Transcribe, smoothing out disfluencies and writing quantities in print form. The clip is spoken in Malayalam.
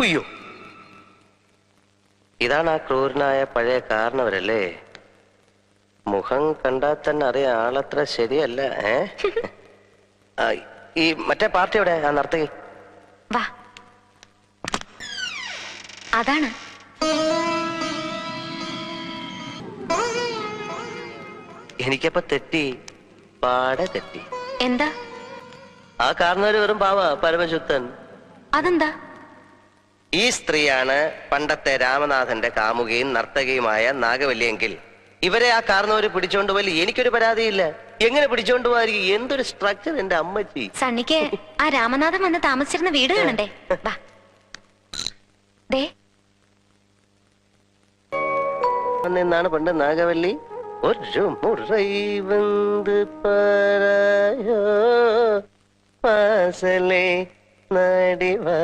അയ്യോ, ഇതാണ് ആ ക്രൂരനായ പഴയ കാരണവരല്ലേ? മുഖം കണ്ടാൽ തന്നെ അറിയാം ആളത്ര ശരിയല്ല. ഈ മറ്റേ പാർട്ടി എവിടെ? ആ നർത്തകി വാ, അതാണ്. എനിക്കപ്പോ തെറ്റി, പാടെ തെറ്റി. എന്താ? ആ കാരണവര് വെറും പാവ, പരമശുദ്ധൻ. അതെന്താ? ഈ സ്ത്രീയാണ് പണ്ടത്തെ രാമനാഥന്റെ കാമുകയും നർത്തകിയുമായ നാഗവല്ലിയെങ്കിൽ ഇവരെ ആ കാരണവര് പിടിച്ചോണ്ട് പോയി എനിക്കൊരു പരാതിയില്ല. എങ്ങനെ പിടിച്ചോണ്ട് പോകാതിരിക്കും? എന്തൊരു സ്ട്രക്ചർ എന്റെ അമ്മച്ചി. സണ്ണിക്ക് ആ രാമനാഥൻ വന്ന് താമസിച്ചിരുന്ന വീട് കാണണ്ടേ? വാ. ദേ എന്നാണ് പണ്ട് നാഗവല്ലി ഒരു മുറൈ വന്ന് പാരായോ പാസലേ നടിവാ